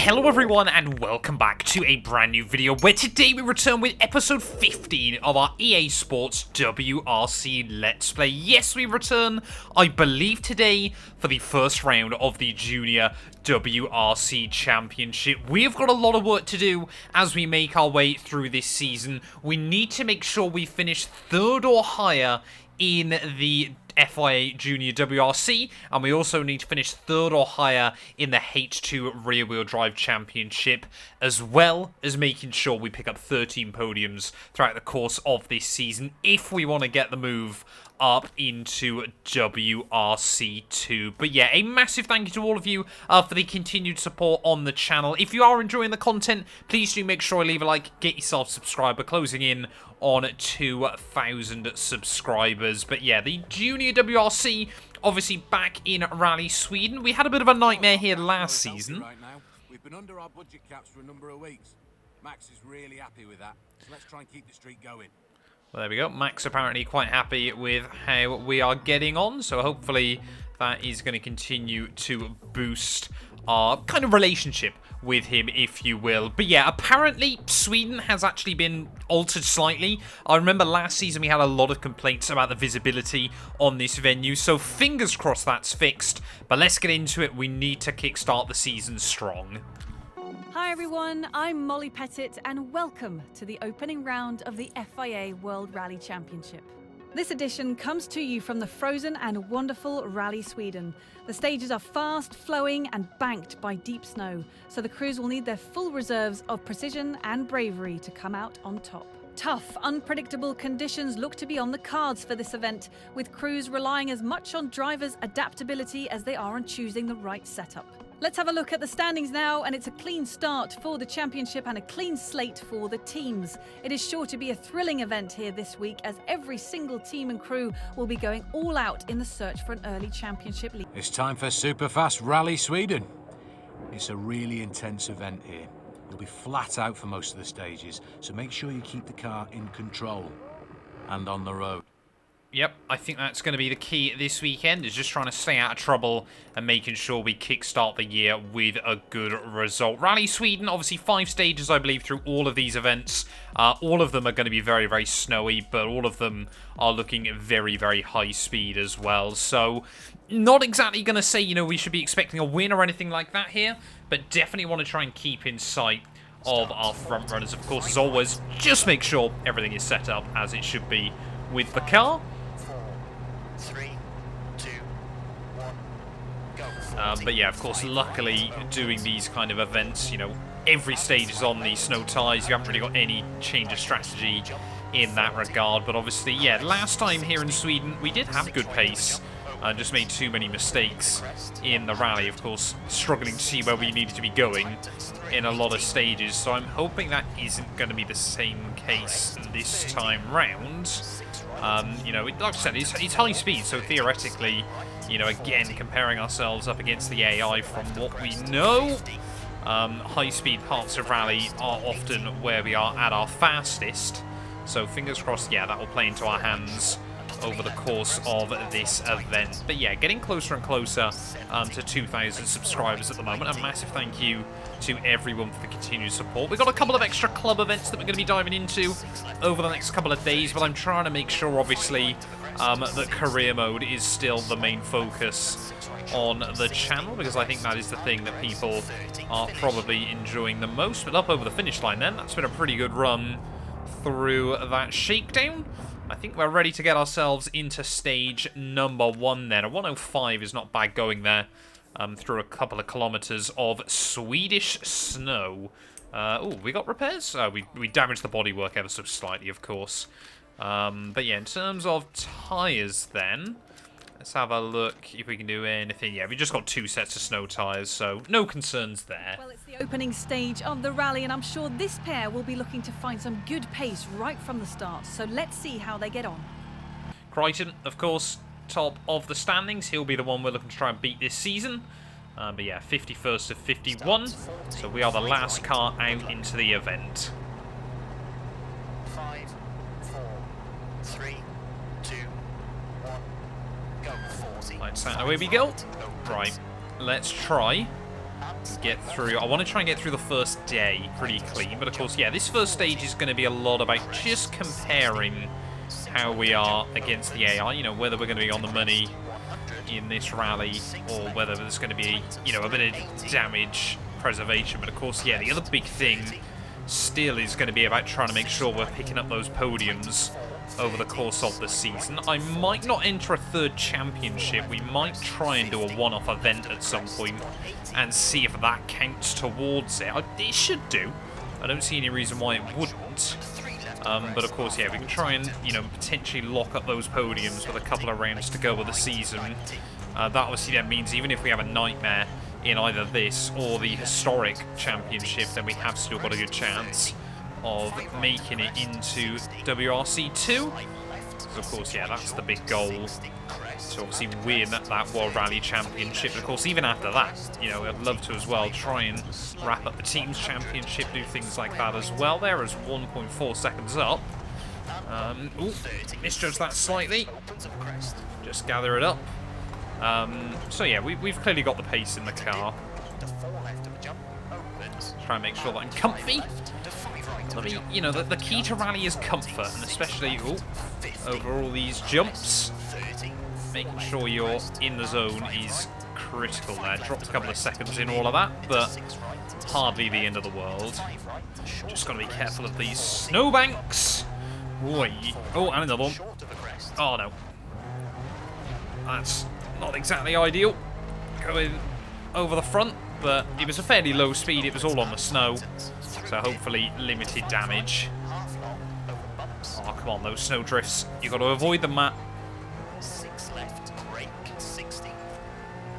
Hello everyone and welcome back to a brand new video where today we return with episode 15 of our EA Sports WRC Let's Play. Yes, we return, I believe today, for the first round of the Junior WRC Championship. We have got a lot of work to do as we make our way through this season. We need to make sure we finish third or higher in the FIA Junior WRC, and we also need to finish third or higher in the H2 Rear Wheel Drive Championship, as well as making sure we pick up 13 podiums throughout the course of this season if we want to get the move up into WRC2. But yeah, a massive thank you to all of you for the continued support on the channel. If you are enjoying the content, please do make sure you leave a like, get yourself subscribed. We're closing in on 2,000 subscribers. But yeah, the Junior WRC, obviously back in Rally Sweden. We had a bit of a nightmare here last season. Right now. We've been under our budget caps for a number of weeks. Max is really happy with that, so let's try and keep the streak going. Well, there we go. Max apparently quite happy with how we are getting on, so hopefully that is going to continue to boost our kind of relationship with him, if you will. But yeah, apparently Sweden has actually been altered slightly. I remember last season we had a lot of complaints about the visibility on this venue, so fingers crossed that's fixed. But let's get into it. We need to kickstart the season strong. Hi everyone, I'm Molly Pettit and welcome to the opening round of the FIA World Rally Championship. This edition comes to you from the frozen and wonderful Rally Sweden. The stages are fast, flowing and banked by deep snow, so the crews will need their full reserves of precision and bravery to come out on top. Tough, unpredictable conditions look to be on the cards for this event, with crews relying as much on drivers' adaptability as they are on choosing the right setup. Let's have a look at the standings now, and it's a clean start for the championship and a clean slate for the teams. It is sure to be a thrilling event here this week, as every single team and crew will be going all out in the search for an early championship lead. It's time for Superfast Rally Sweden. It's a really intense event here. You'll be flat out for most of the stages, so make sure you keep the car in control and on the road. Yep, I think that's going to be the key this weekend, is just trying to stay out of trouble and making sure we kickstart the year with a good result. Rally Sweden, obviously 5 stages, I believe, through all of these events. All of them are going to be very, very snowy, but all of them are looking very, very high speed as well. So, not exactly going to say, you know, we should be expecting a win or anything like that here, but definitely want to try and keep in sight of our front runners. Of course, as always, just make sure everything is set up as it should be with the car. 3, 2, 1, go. But yeah, of course, luckily doing these kind of events, you know, every stage is on the snow tyres. You haven't really got any change of strategy in that regard. But obviously, yeah, last time here in Sweden, we did have good pace. Just made too many mistakes in the rally, of course, struggling to see where we needed to be going in a lot of stages. So I'm hoping that isn't going to be the same case this time round. You know, like I said, it's high speed, so theoretically, you know, again, comparing ourselves up against the AI from what we know, high-speed parts of rally are often where we are at our fastest. So fingers crossed, yeah, that will play into our hands over the course of this event. But yeah, getting closer and closer to 2,000 subscribers at the moment. A massive thank you to everyone for the continued support. We've got a couple of extra club events that we're going to be diving into over the next couple of days, but I'm trying to make sure, obviously, that career mode is still the main focus on the channel, because I think that is the thing that people are probably enjoying the most. But up over the finish line then, that's been a pretty good run through that shakedown. I think we're ready to get ourselves into stage number 1 then. A 105 is not bad going there through a couple of kilometers of Swedish snow. Oh, we got repairs? We damaged the bodywork ever so slightly, of course. But yeah, in terms of tyres then, let's have a look if we can do anything. Yeah, we just got 2 sets of snow tyres, so no concerns there. Well, it's the opening stage of the rally, and I'm sure this pair will be looking to find some good pace right from the start. So let's see how they get on. Crichton, of course, top of the standings. He'll be the one we're looking to try and beat this season. But yeah, 51st of 51. So we are the last car out into the event. 5, 4, 3, 2, 1, go. 40. Lights out, away we go. Right, let's try get through. I want to try and get through the first day pretty clean, but of course, yeah, this first stage is going to be a lot about just comparing how we are against the AI, you know, whether we're going to be on the money in this rally or whether there's going to be, you know, a bit of damage preservation. But of course, yeah, the other big thing still is going to be about trying to make sure we're picking up those podiums over the course of the season. I might not enter a third championship. We might try and do a one-off event at some point and see if that counts towards it. It should do. I don't see any reason why it wouldn't. But of course, yeah, we can try and, you know, potentially lock up those podiums with a couple of rounds to go with the season. That obviously then means even if we have a nightmare in either this or the historic championship, then we have still got a good chance of making it into WRC 2. So of course, yeah, that's the big goal, to obviously win that World Rally Championship. Of course, even after that, you know, I'd love to as well try and wrap up the Teams Championship, do things like that as well. There is 1.4 seconds up. Ooh, misjudged that slightly. Just gather it up. So yeah, we've clearly got the pace in the car. Try and make sure that I'm comfy. I mean, you know, the key to rally is comfort, and especially over all these jumps. Making sure you're in the zone is critical there. Dropped a couple of seconds in all of that, but hardly the end of the world. Just got to be careful of these snowbanks. Oi. Oh, and another one. Oh, no. That's not exactly ideal. Going over the front, but it was a fairly low speed. It was all on the snow, so hopefully limited damage. Oh, come on, those snow drifts. You've got to avoid them, Matt. 6 left, brake, 60.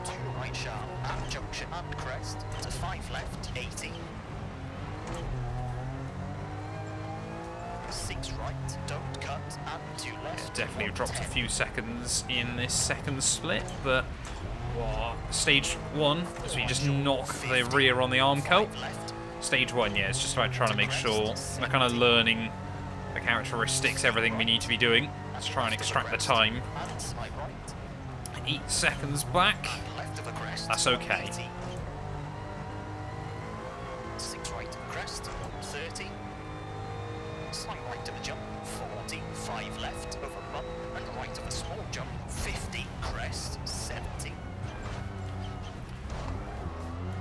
2 right sharp, and junction, and crest. To 5 left, 80. 6 right, don't cut, and 2 left. Definitely dropped a few seconds in this second split, but stage 1, as we just knock the rear on the arm coat. Stage 1, yeah, it's just about trying to make sure we're kind of learning the characteristics, everything we need to be doing. Let's try and extract the time. 8 seconds back. That's okay. 6 right to the crest, 30. Slight right to the jump, 40. 5 left over bump, and right of a small jump, 50. Crest, 70.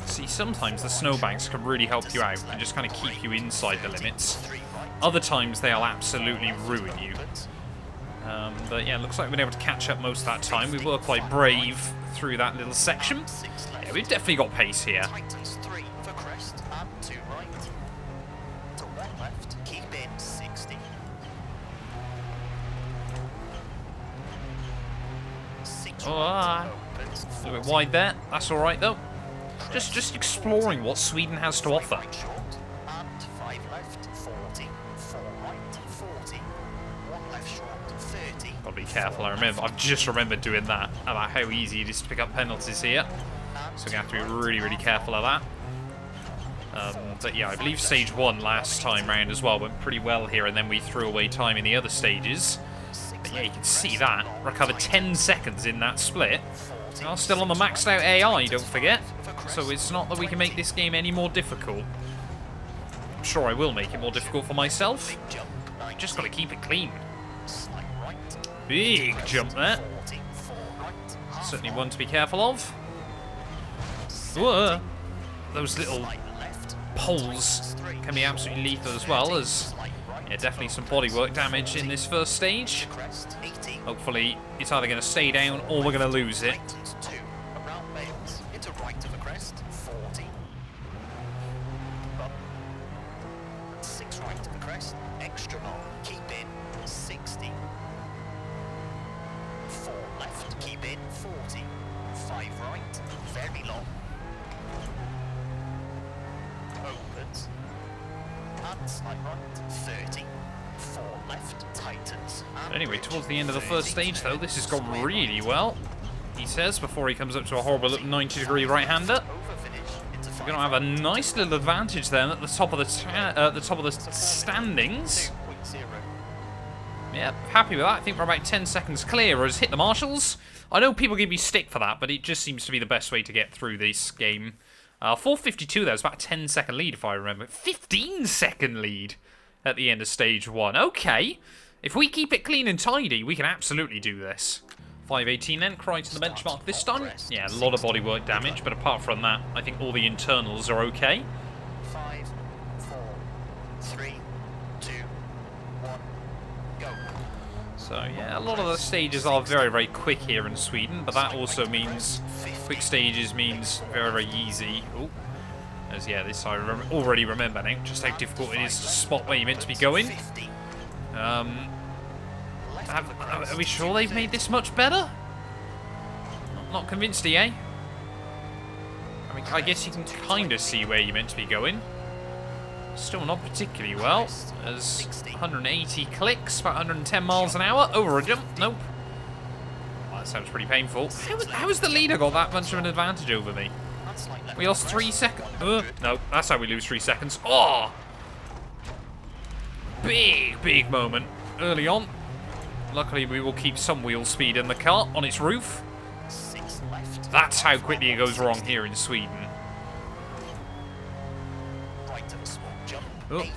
See, sometimes the snowbanks can really help you out and just kind of keep you inside the limits. Other times they'll absolutely ruin you. But yeah, looks like we've been able to catch up most of that time. We were quite brave through that little section. Yeah, we've definitely got pace here. Tightens 3 for crest, and 2 right. To 1 left, keep in 60. 6 right, opens, A little bit wide there. That's all right though. Just exploring what Sweden has to offer. right short, and 5 left, 40. 4 right, 40. 1 left short, 30. Gotta be careful. I've just remembered doing that, about how easy it is to pick up penalties here. So we're gonna have to be really, really careful of that. But yeah, I believe stage 1 last time round as well went pretty well here, and then we threw away time in the other stages. But yeah, you can see that. Recovered 10 seconds in that split. We are still on the maxed out AI, don't forget. So it's not that we can make this game any more difficult. I'm sure I will make it more difficult for myself. Just got to keep it clean. Big jump there. Certainly one to be careful of. Whoa. Those little poles can be absolutely lethal as well, as yeah, definitely some bodywork damage in this first stage. Hopefully it's either going to stay down or we're going to lose it. 2 around Bales into right of the crest, 40. 6 right of the crest, extra long, keep in 60. 4 left, keep in 40. 5 right, very long. Opens. And slight right, 30. 4 left, tightens. And Anyway, bridge, towards the end of the first 30. stage though, this has gone really well, he says, before he comes up to a horrible 90-degree right-hander. Over finish into We're going to have a nice little advantage then at the top of the standings. 2.0. Yeah, happy with that. I think we're about 10 seconds clear as hit the marshals. I know people give me stick for that, but it just seems to be the best way to get through this game. 4:52 there was about a 10-second lead, if I remember. 15-second lead at the end of stage 1. Okay. If we keep it clean and tidy, we can absolutely do this. 5:18 then, right to the benchmark this time. Yeah, a lot of bodywork damage, but apart from that, I think all the internals are okay. 5, 4, 3, 2, 1, go. So yeah, a lot of the stages are very, very quick here in Sweden, but that also means quick stages means very, very easy. Ooh. As yeah, this I already remember now, just how difficult it is to spot where you're meant to be going. Are we sure they've made this much better? Not convinced, EA. I mean, I guess you can kind of see where you're meant to be going. Still not particularly well, as 180 clicks, about 110 miles an hour, over a jump, nope. Well, that sounds pretty painful. How has the leader got that much of an advantage over me? We lost 3 seconds. No, that's how we lose 3 seconds. Oh! Big moment early on. Luckily, we will keep some wheel speed in the car on its roof. That's how quickly it goes wrong here in Sweden. Oh,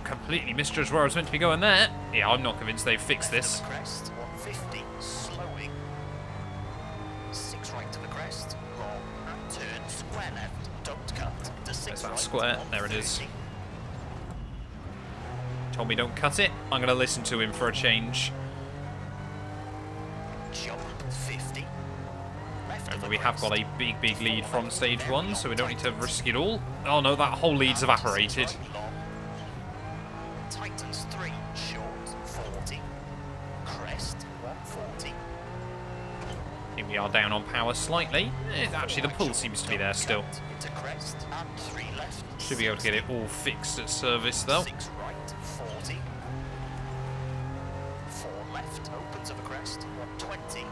completely misjudged where I was meant to be going there. Yeah, I'm not convinced they've fixed this. There's that square. There it is. Told me don't cut it. I'm going to listen to him for a change. And we have got a big lead from stage 1, so we don't need to risk it all. Oh no, that whole lead's evaporated. Titans 3, short, 40. Crest, 140. I think we are down on power slightly. Actually, the pull seems to be there still. Into crest, and 3 left. Should be able to get it all fixed at service though. 6 right, 40. 4 left, open to the crest, 120.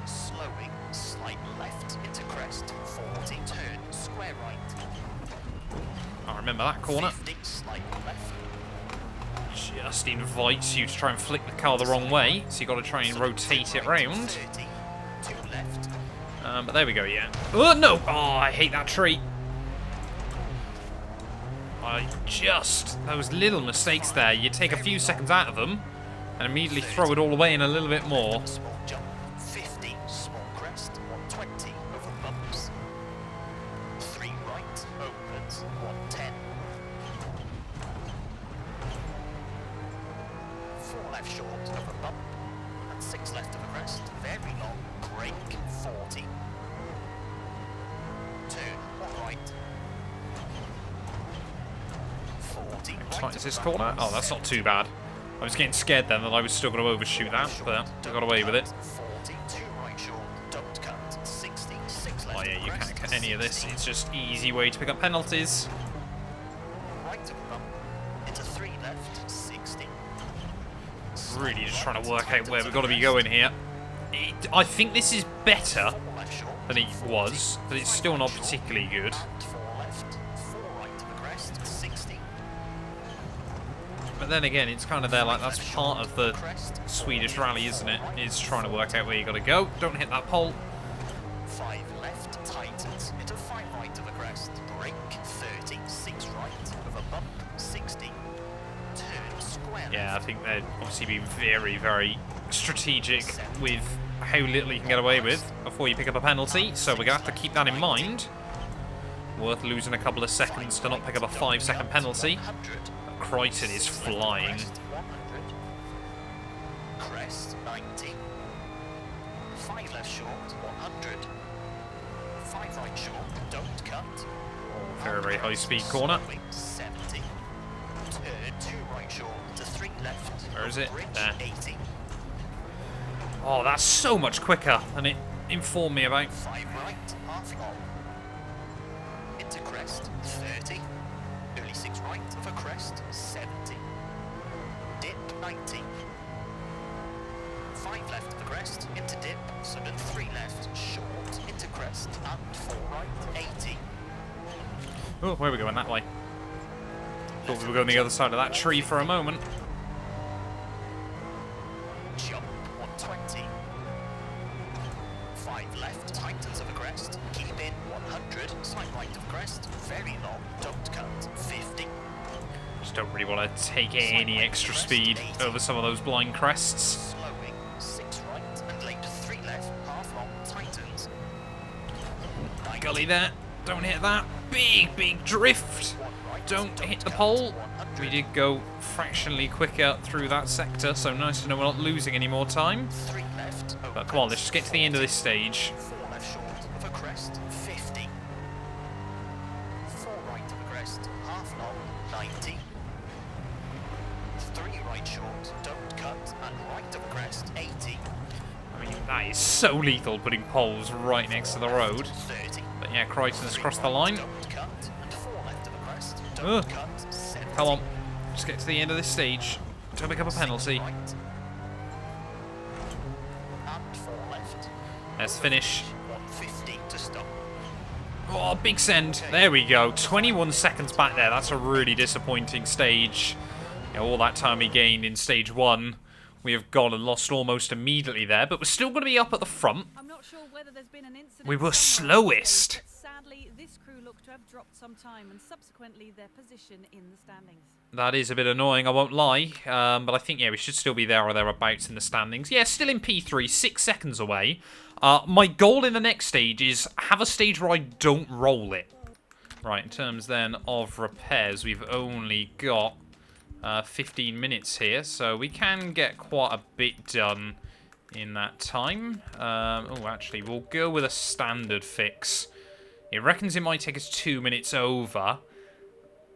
Slowing, slight left into crest, 40. Turn, square right. I remember that corner. 50, slight left. Just invites you to try and flick the car the wrong way, so you've got to try and rotate it round. 30, 2 left. But there we go, yeah. Oh, no! Oh, I hate that tree. Those little mistakes there, you take a few seconds out of them, and immediately throw it all away in a little bit more. Small jump, 50, small crest, 120, over bumps. 3 right, opens, 110. 4 left short, over bump, and 6 left of the crest, very long, brake, 40. Turn, 1 right. 40, How tight is this right, corner? Oh, that's not too bad. I was getting scared then that I was still going to overshoot that, but I got away with it. 40, 2 right short, don't cut, 60, 6 left. Oh yeah, you crest, can't cut any of this. 60. It's just easy way to pick up penalties. Right of the bump, into 3 left, 60. Really just trying to work out where we've got to be going here. I think this is better 4 left short, than it was, but it's still not particularly good. and 4 left, 4 right to the crest, 60. But then again, it's kind of there, like, that's part of the Swedish rally, isn't it? Is trying to work out where you got to go. Don't hit that pole. 5 left, tightens, into 5 right to the crest, brake, 30, 6 right, over bump, 60. Turn, square Yeah, I left. think they're obviously being very, very strategic with how little you can get away with before you pick up a penalty, so we're going to have to keep that in mind. Worth losing a couple of seconds to not pick up a 5-second penalty. 100. Crichton is flying. Crest, 100. Crest, 90. 5 left short, 100. 5 right short, don't cut. Very, very high speed corner. Slowing, 70. Turn, 2 right short, to 3 left. Where is it? Bridge, There. 80. Oh, that's so much quicker than it informed me about. 5 right, half long. Into crest, 30. Early 6 right of a crest, 70. Dip, 90. 5 left of the crest, into dip, sudden 3 left, short, into crest, and 4 right, 80. Oh, where are we going? That way. Thought we were going the other side of that tree for a moment. Jump, 120. 5 left, tightens of the crest, very long, don't cut, 50. Just don't really want to take any extra speed over some of those blind crests. Slowing, 6 right, and late 3 left, half long, tightens. Gully there. Don't hit that. Big drift. Don't hit the pole. We did go fractionally quicker through that sector, so nice to know we're not losing any more time. 3 left, But come on, let's just get to the end of this stage. 4 left short of a crest, 50. 4 right of a crest, half long, 90. 3 right short, don't cut, and right of a crest, 80. I mean, that is so lethal, putting poles right next to the road. 30. But yeah, Crichton's crossed the line. Don't cut, and 4 left of a crest, don't Ugh. cut, 70. Come on, just get to the end of this stage. Don't pick up a penalty. Right. And 4 left. Let's finish. 150 to stop. Oh, big send. There we go. 21 seconds back there. That's a really disappointing stage. You know, all that time we gained in stage 1, we have gone and lost almost immediately there, but we're still going to be up at the front. I'm not sure whether there's been an incident. We were somewhere on the slowest. stage, but sadly, this crew looked to have dropped some time and subsequently their position in the standings. That is a bit annoying, I won't lie. But I think, yeah, we should still be there or thereabouts in the standings. Yeah, still in P3, 6 seconds away. My goal in the next stage is have a stage where I don't roll it. Right, in terms then of repairs, we've only got 15 minutes here, so we can get quite a bit done in that time. Oh, actually, we'll go with a standard fix. It reckons it might take us 2 minutes over.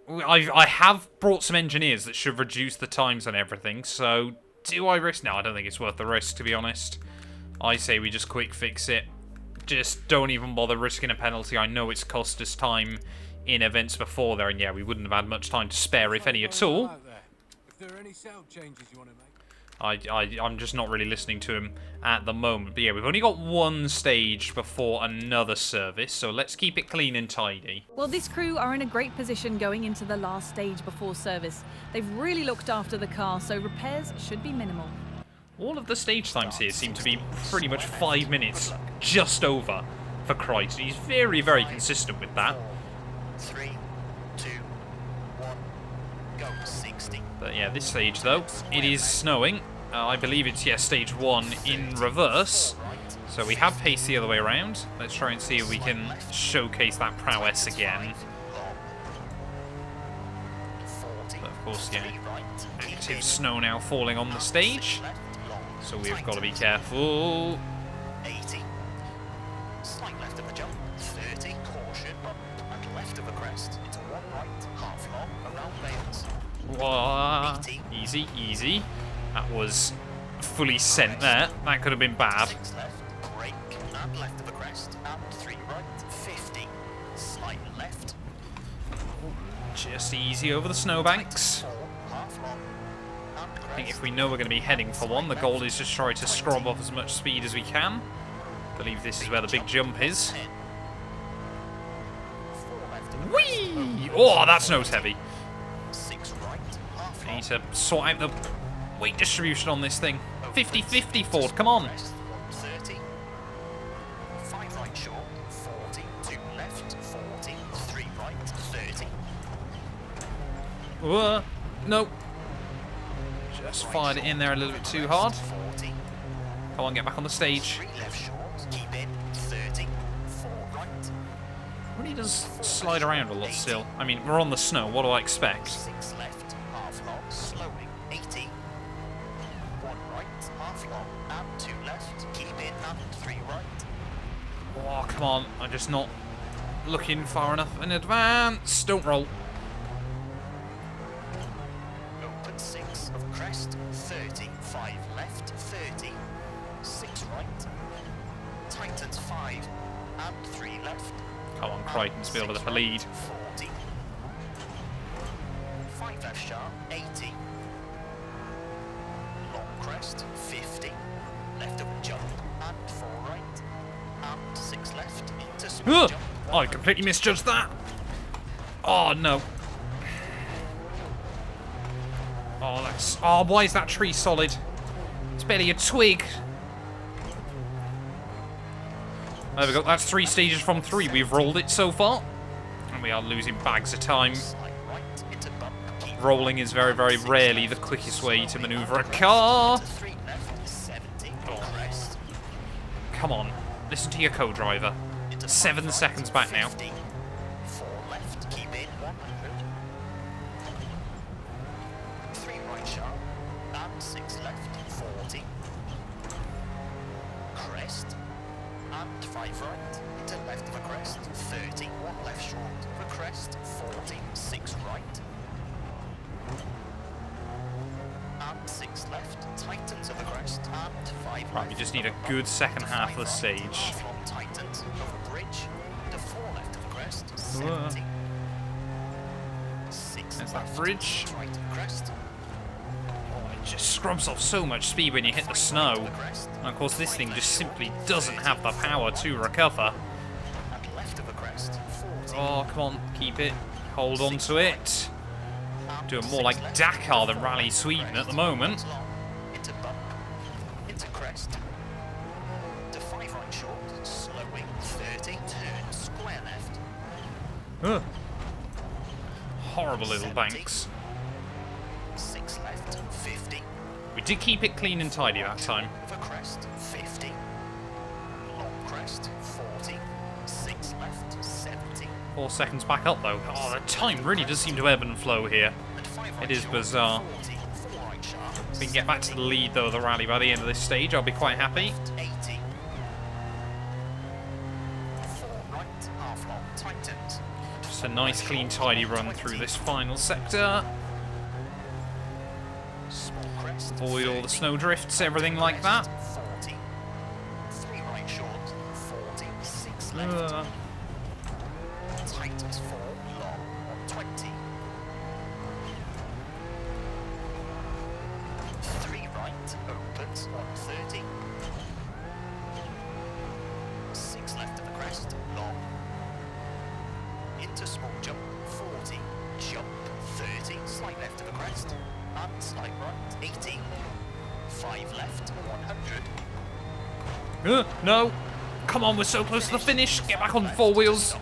I have brought some engineers that should reduce the times on everything, so do I risk? No, I don't think it's worth the risk, to be honest. I say we just quick fix it. Just don't even bother risking a penalty. I know it's cost us time in events before there, and yeah, we wouldn't have had much time to spare, if any at all. If there are any setup changes you want to make. I'm just not really listening to him at the moment. But yeah, we've only got one stage before another service, so let's keep it clean and tidy. Well, this crew are in a great position going into the last stage before service. They've really looked after the car, so repairs should be minimal. All of the stage times here seem to be pretty much 5 minutes, just over, for Crichton. He's very, very consistent with that. 3, 2, 1, go, 60. But yeah, this stage, though, it is snowing. I believe it's, yeah, stage 1 in reverse. So we have pace the other way around. Let's try and see if we can showcase that prowess again. But of course, yeah, active snow now falling on the stage. So we've got to be careful. 80. Slight left of the jump. 30. Caution. Up and left of a crest. Into 1 right. Half long. Around Bales. Whoa. Easy, easy. That was fully sent there. That could have been bad. 6 left. Brake. And left of a crest. And 3 right. 50. Slight left. Just easy over the snowbanks. 4. Half long. I think if we know we're going to be heading for one, the goal is just try to scrub off as much speed as we can. I believe this is where the big jump is. Whee! Oh, that snow's heavy. 6 right. Half long. Need to sort out the weight distribution on this thing. 50-50, Ford, come on. 30. 5 right short. 40. 2 left. 40. 3 right. 30. No. Just fired it in there a little bit too hard. 40. Come on, get back on the stage. 3 left short. Keep in. 30. 4 right. Really does slide around a lot still. I mean, we're on the snow. What do I expect? 6 left. Half long. Slowing. 80. 1 right. Half long. And 2 left. Keep in. And 3 right. Oh, come on. I'm just not looking far enough in advance. Don't roll. Open 6 of crest. 30. 5 left. 30. 6 right. Tightens 5. And 3 left. Come on, Crichton's be able to lead. 40. 5 left sharp. 80. Long crest. 50. Left of a jump. And 4 right. And 6 left. Into small Ugh! jump. I completely misjudged that. Oh, no. Oh, that's... Oh, why is that tree solid? It's barely a twig. There we go. That's 3 stages from 3. We've rolled it so far. And we are losing bags of time. Slight right into bump. Keep Rolling is very, very rarely the quickest way to manoeuvre a car. to 3 left, 70. Crest. Come on, listen to your co-driver. 7 seconds back now. 50. 4 left, keep in 100. 3 right sharp, and 6 left, 40. Crest, and 5 right, into left of a crest, 30. 1 left short of a crest, 40. 6 right. And 6 left, tightens of a crest, and 5 Right, we just need a good second half of the stage. Long tightens over bridge, to 4 left of the crest, 70. 6 There's that left, bridge. 6 right of the crest, Oh, it just scrubs off so much speed when you hit the snow. And of course, this thing just simply doesn't have the power to recover. and left of the crest, 40. Oh, come on, keep it. Hold on to it. Doing more like Dakar than Rally Sweden at the moment. Long, into bump, into crest, to 5 right short, slowing, 30, turn, square left, Ugh. Horrible little 70. banks. 6 left, 50. We did keep it clean and tidy that time. Of a crest, 50. Long crest, 40. 6 left, 70. 4 seconds back up though. Oh, the time really does seem to ebb and flow here. And 5 right It is short, bizarre. 40. 4 right sharp, If we can get back to the lead though of the rally by the end of this stage, I'll be quite happy. 80. 4 right, half long, tightens. Just a nice, clean, tidy run through this final sector. Small crest, Avoid all the 30. snow drifts, everything like that. 40. 3 right short, 40. 6 left. Ugh. Tightens 4 long on 20. 3 right opens on 30. 6 left of the crest, long. Into small jump, 40. Jump, 30. Slight left of the crest. And slight right, 80. 5 left, 100. No! Come on, we're so close to the finish. Get back on 4 wheels.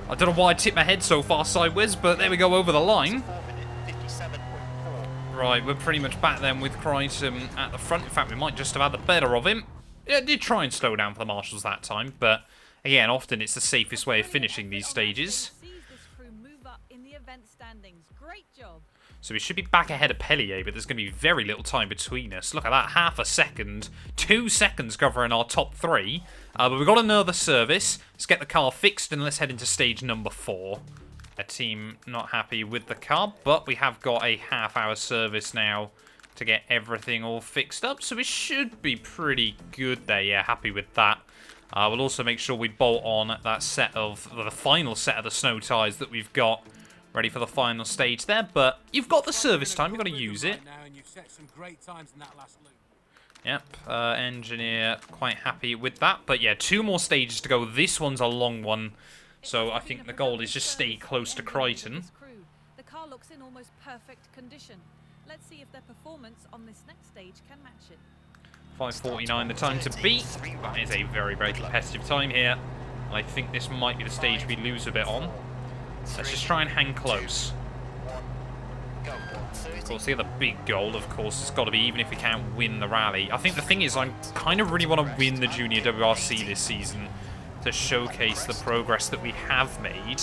I don't know why I tipped my head so far sideways, but there we go over the line. 4 minute, 57.4. Right, we're pretty much back then with Crichton at the front. In fact, we might just have had the better of him. Yeah, did try and slow down for the marshals that time, but again, often it's the safest way of finishing these stages. Sees this crew move up in the event standings. Great job. So we should be back ahead of Pellier, but there's going to be very little time between us. Look at that, half a second. 2 seconds covering our top 3. But we've got another service. Let's get the car fixed and let's head into stage number 4. A team not happy with the car, but we have got a half-hour service now to get everything all fixed up. So we should be pretty good there. Yeah, happy with that. We'll also make sure we bolt on that set of the final set of the snow tyres that we've got ready for the final stage there. But you've got the service time, you've got to use it. Now, and you've set some great times in that last loop. Yep, engineer quite happy with that. But yeah, 2 more stages to go. This one's a long one. So I think the goal is just stay close to Crichton. The car looks in almost perfect condition. Let's see if their performance on this next stage can match it. 5:49 the time to beat. That is a very, very competitive time here. I think this might be the stage we lose a bit on. Let's just try and hang close. Of course, the other big goal, of course, has got to be even if we can't win the rally. I think the thing is, I kind of really want to win the Junior WRC this season to showcase the progress that we have made.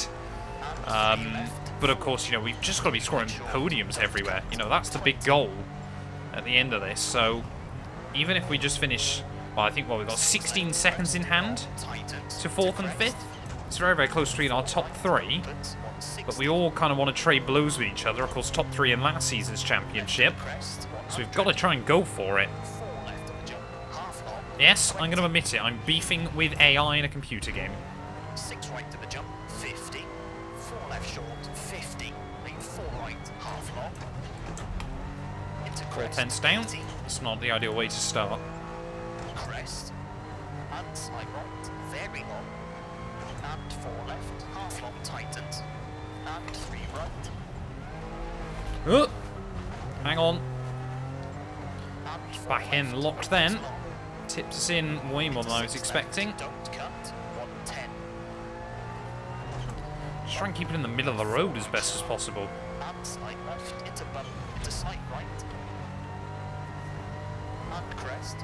But of course, you know, we've just got to be scoring podiums everywhere. You know, that's the big goal at the end of this. So even if we just finish, well, I think, well, we've got 16 seconds in hand to 4th and 5th. It's very, very close between our top 3. But we all kind of want to trade blows with each other. Of course, top 3 in last season's championship. So we've got to try and go for it. Yes, I'm going to admit it. I'm beefing with AI in a computer game. 6 right to the jump, 50. 4 left short, 50. 4 right, half long. Into 4 crest, tenths down. 80. It's not the ideal way to start. Crest. And slight right, very long. And 4 left, half long tightens. And 3 right. Oh, hang on. And 4 Back end left, locked right then. long. Tips us in way more than I was expecting. Don't cut, 110. try and keep it in the middle of the road as best as possible. And slight left, into bump, into slight right. And crest.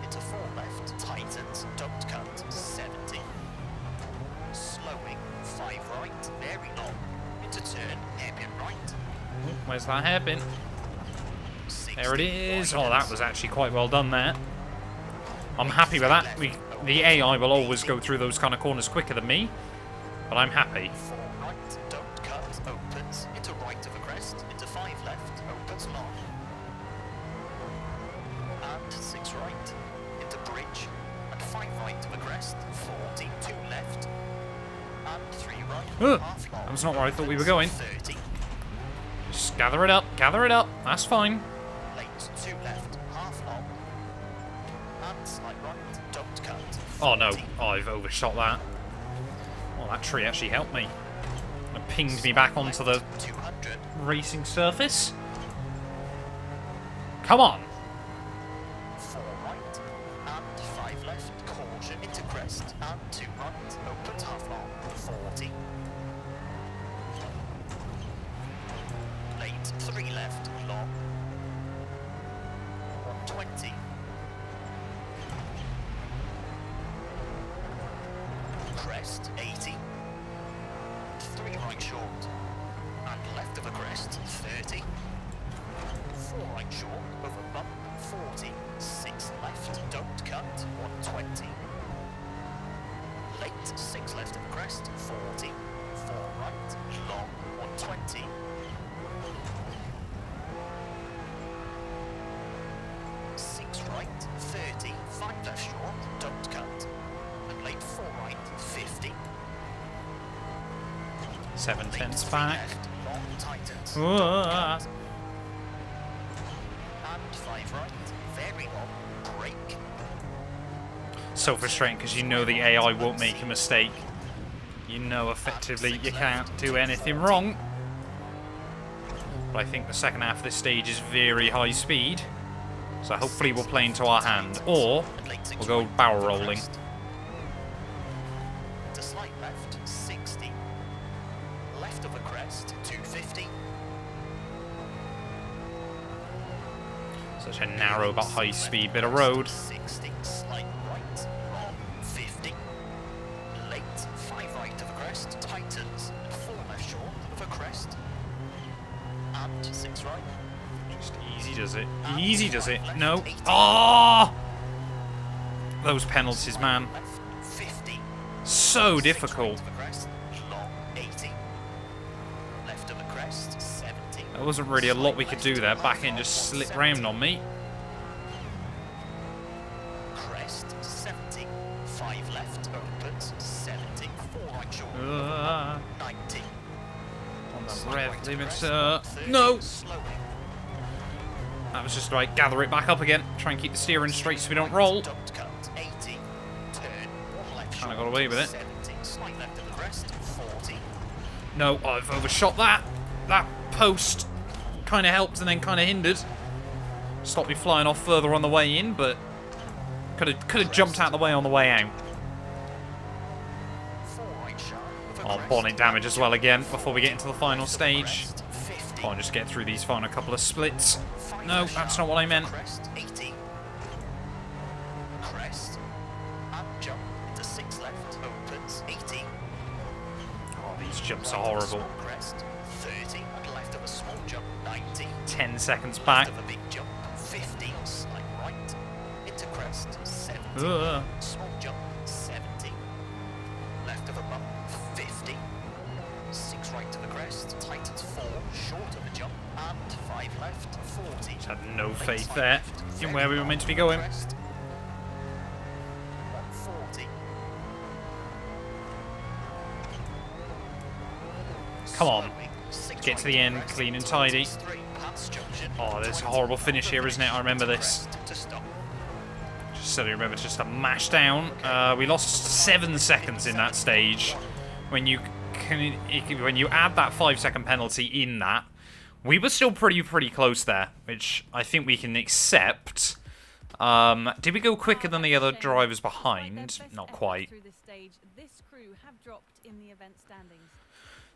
Into 4 left, tightens, don't cut, 70. Slowing, 5 right, very long. Into turn, hairpin right. Where's that hairpin? 60 There it is. wide Oh, that was actually quite well done there. I'm happy with that. The AI will always go through those kind of corners quicker than me, but I'm happy. 4 right, don't cut, opens, into right of a crest, into 5 left, opens long. And 6 right, into bridge, and 5 right of a crest, 40, 2 left, and 3 right, half long. That was not where I thought we were going. 30, Just gather it up, gather it up. That's fine. late, 2 left, half long, and slight right, don't cut. Oh no, 40, oh, I've overshot that. Oh, that tree actually helped me. It pinged me back onto the 200, racing surface. Come on. 4 right, and 5 left, caution into crest, and 2 right, opens half long, 40. Late, 3 left, long, 120. Crest, 80. 3 right short, and left of a crest, 30. 4 right short, over bump, 40. 6 left, don't cut, 120. Late, 6 left of a crest, 40. 4 right, long, 120. Six right, 30. 5 left short, don't cut. And late 4 right, 50. 7 Late tenths 3 back. left, long tightens. Whoa. Don't cut. And 5 right, very long, brake. So frustrating because you know the AI won't make a mistake. You know effectively you can't do anything wrong. But I think the second half of this stage is very high speed. So hopefully we'll play into our hand. Or we'll go barrel rolling. To slight left, 60. Left of a crest, 250. Such a narrow but high speed bit of road. 60, slight right, long, 50. Late, 5 right of a crest, tightens, 4 left short of a crest. And 6 right. Just easy does it. Easy does it. No. Oh! Those penalties, man. Left, 50. So 6 difficult. right of a crest, long, 80. Left of a crest, 70. There wasn't really a lot we could do there. Back end just slipped round on me. Crest, 70. 5 left, opens, 70. 4 right short, 90. On the Slight rev right to crest, limiter. 30, No! slowing. That was just right. Gather it back up again. Try and keep the steering straight so we don't roll. Don't cut, 80. Turn, 1 left Kinda short, got away with it. 70. Slight left of the crest, 40. No, I've overshot that. That post kind of helped and then kind of hindered. Stopped me flying off further on the way in, but could have jumped out the way on the way out. 4 right sharp of a Oh, crest, bonnet damage as well again before we get into the final left of a stage. crest, 50. Can't just get through these final couple of splits. 5 No, left that's sharp not what I of a meant. Crest, 80. Crest, and jump into 6 left, opens, 80. Oh, these jumps are Right of a horrible. small crest, 30, and left of a small jump, 90. 10 seconds back. Left of a big jump, 50, slight right, into crest, 70. Ugh. Small jump, 70. Left of a bump, 50. 6 right to the crest, tightens 4, short of a jump, and 5 left, 40. Had no Late faith 5 there left, in very where we were long meant to be of the going. crest. 140. Come on. Slowing, 6 Get to right the end, crest, clean and tidy. tightens 3, past junction, Oh, there's a 20, horrible finish here, isn't it? I remember to this. crest to stop. Just so you remember, just to mash down. We lost 7 seconds in that stage. When you add that 5-second penalty in that, we were still pretty close there, which I think we can accept. Did we go quicker than the other drivers behind? Not quite.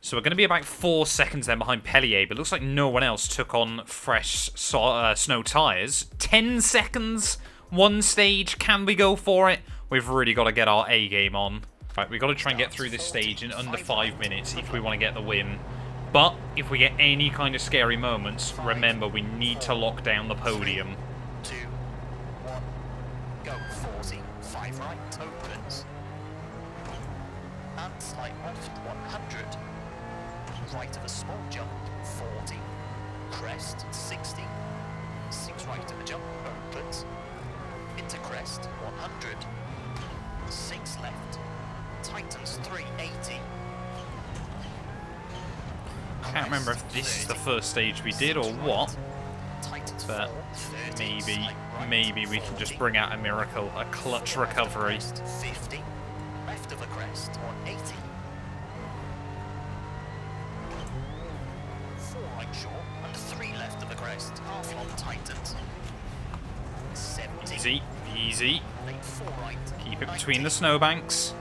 So we're going to be about 4 seconds then behind Pellier, but it looks like no one else took on fresh snow tyres. 10 seconds, one stage. Can we go for it? We've really got to get our A game on. Right, we've got to try and get through this stage in under 5 minutes if we want to get the win. But if we get any kind of scary moments, remember we need to lock down the podium. 2, 1, go 40, 5 right, opens. And slight left, 100. Right of a small jump, 40. Crest, 60. 6 right of a jump, opens. Into crest, 100. 6 left. Tightens, 380. Can't remember if this is the first stage we did or what, but maybe we can just bring out a miracle, a clutch recovery. 50. Left of a crest, 180. 4 right short and 3 left of the crest, half long tightens. 70. Easy, easy. Late 4 right. Keep it between the snowbanks.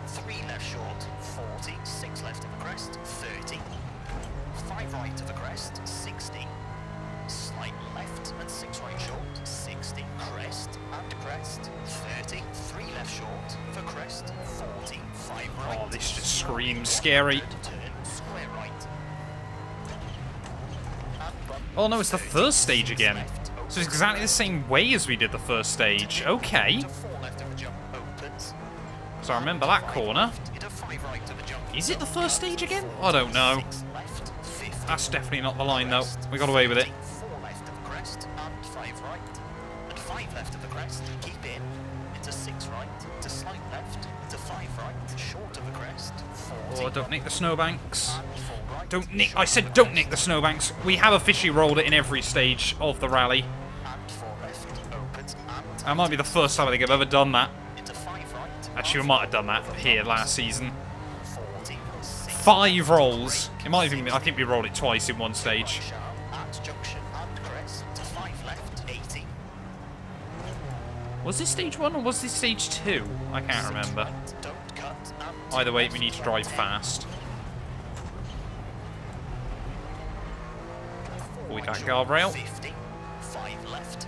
3 left short, 40. 6 left of the crest, 30. 5 right of the crest, 60. Slight left and 6 right short, 60. Crest and crest, 30. 3 left short for crest, 40. 5 right. Oh, this just screams scary. Turn square right. Oh no, it's the first stage again. So it's exactly the same way as we did the first stage. Okay. To 4 left of a jump, opens. So I remember that corner. Into 5 right of a jump. Is it the first stage again? I don't know. 6 left, 50. That's definitely not the line though. We got away with it. 4 left of the crest and 5 right. And 5 left of the crest, keep in. Into 6 right, to slight left, to 5 right, short of the crest, 40. Oh, don't nick the snowbanks. And 4 right, Don't nick. I said don't nick the snowbanks. We have officially rolled it in every stage of the rally. and 4 left, opens and That might be the first time I think I've ever done that. into 5 right. Actually, we might have done that here last season. 40, 6 5 rolls. It might even be, I think we rolled it twice in one stage. sharp at junction and crest, to 5 left, 80. Was this stage 1 or was this stage 2? I can't remember. Right, don't cut and Either way, we need to drive fast. Avoid that guardrail. 50, 5 left.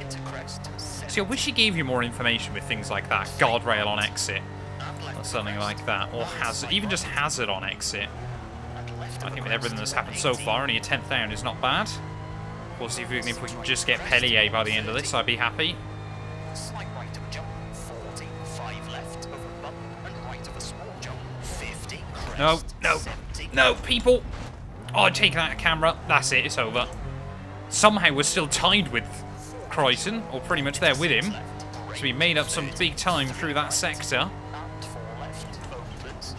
Into crest, See, I wish he gave you more information with things like that. Guardrail on exit. and left Or something like that. Or hazard. Even just hazard on exit. and left I of think the with everything crest, that's happened so 180. far, only a 10th down is not bad. We'll see if we can just get Pellier by the end of this, I'd be happy. Slight right of a jump, 40, 5 left of a bump, and right of a small jump, 50, crest, No, no, 70. no, people! Oh, I'm taking out a camera. That's it, it's over. Somehow we're still tied with Croydon, or pretty much there with him. So we made up some big time through that sector. And 4 left, opens.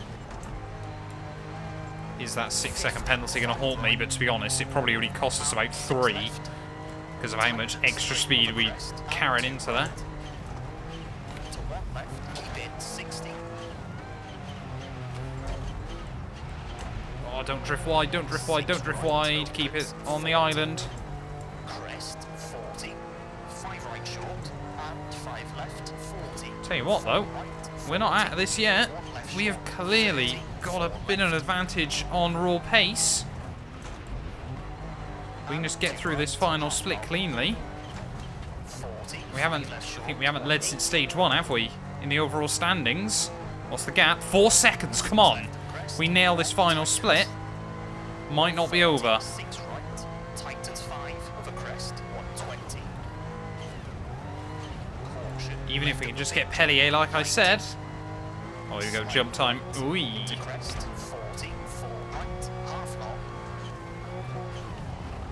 Is that 6-second penalty going to haunt me? But to be honest, it probably only cost us about 3 because of how much extra speed we carried into that. To 1 left, keep in, 60. Oh, don't drift wide, don't drift wide, don't drift wide. Keep it on the island. Crest, 40, 5 right short, and 5 left, 40. Tell you what though, Right, we're not out of this yet. 1 left We have short, clearly got a bit of an advantage on raw pace. We can just get through this final split cleanly. 40, We haven't, 5 left I short, think we haven't led since stage 1, have we? In the overall standings. What's the gap? 4 seconds, come on. We nail this final split. Might not be over. 6 right, tightens 5 over crest, 120. Caution. Even if we can just get Pellier, like I said. Oh, here we go, jump time. Ooh. To crest, 40, 4 right, half long.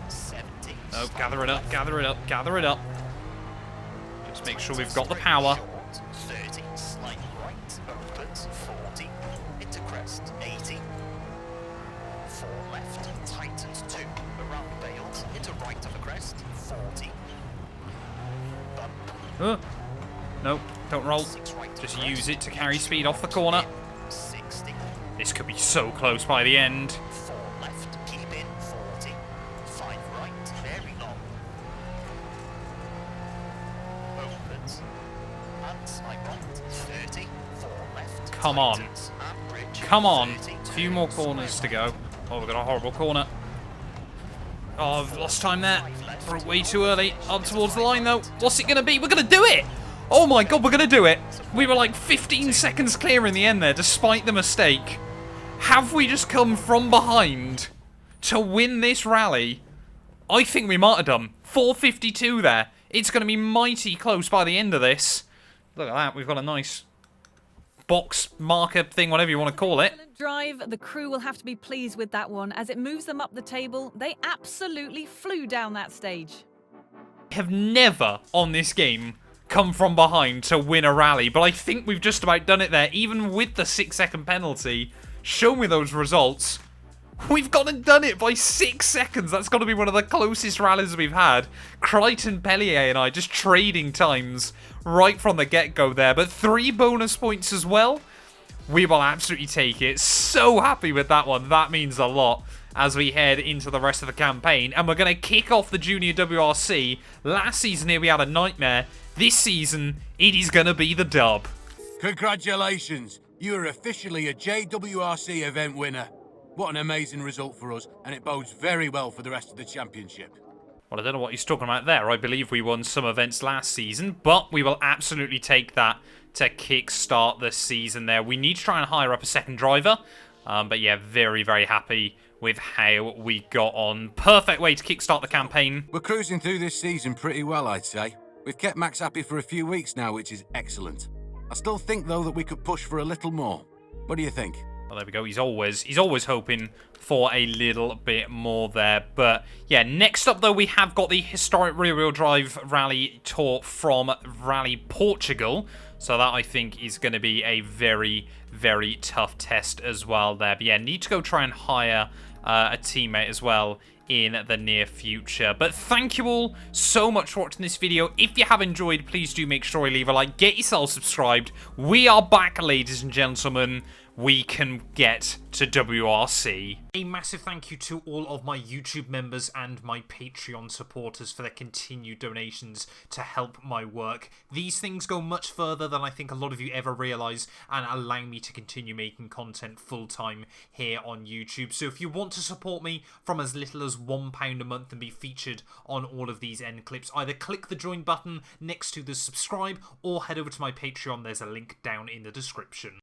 70. No, gather it up, gather it up, gather it up. Just make sure we've got the power. Short, 30, slight right, opens, 40. Into crest, 80. 4 left, tightens 2, around Bales, into right of the crest, 40. Bump, Nope, don't roll. 6 right of Just crest, use it to carry speed off the corner. 60. This could be so close by the end. 4 left, keep in, 40. 5 right, very long. come on. Come on. A few more corners to go. Oh, we've got a horrible corner. Oh, I've lost time there. We're way too early. Up towards the line, though. What's it going to be? We're going to do it! Oh my god, we're going to do it! We were like 15 seconds clear in the end there, despite the mistake. Have we just come from behind to win this rally? I think we might have done. 4:52 there. It's going to be mighty close by the end of this. Look at that. We've got a nice box marker thing, whatever you want to call it. Excellent drive. The crew will have to be pleased with that one. As it moves them up the table, they absolutely flew down that stage. Have never on this game come from behind to win a rally, but I think we've just about done it there, even with the 6-second penalty. Show me those results. We've gone and done it by 6 seconds. That's got to be one of the closest rallies we've had. Crichton Pellier and I just trading times right from the get-go there, but 3 bonus points as well. We will absolutely take it. So happy with that one. That means a lot as we head into the rest of the campaign. And we're going to kick off the Junior WRC. Last season here we had a nightmare. This season, it is going to be the dub. Congratulations! You are officially a JWRC event winner. What an amazing result for us, and it bodes very well for the rest of the championship. Well, I don't know what he's talking about there. I believe we won some events last season, but we will absolutely take that to kick-start the season there. We need to try and hire up a second driver, but yeah, very, very happy with how we got on. Perfect way to kick-start the campaign. We're cruising through this season pretty well, I'd say. We've kept Max happy for a few weeks now, which is excellent. I still think, though, that we could push for a little more. What do you think? Well, there we go. He's always hoping for a little bit more there. But yeah, next up though, we have got the historic rear-wheel drive rally tour from Rally Portugal. So that I think is going to be a very, very tough test as well there. But yeah, need to go try and hire a teammate as well in the near future. But thank you all so much for watching this video. If you have enjoyed, please do make sure you leave a like, get yourself subscribed. We are back, ladies and gentlemen. We can get to WRC. A massive thank you to all of my YouTube members and my Patreon supporters for their continued donations to help my work. These things go much further than I think a lot of you ever realise and allow me to continue making content full-time here on YouTube. So if you want to support me from as little as £1 a month and be featured on all of these end clips, either click the join button next to the subscribe or head over to my Patreon. There's a link down in the description.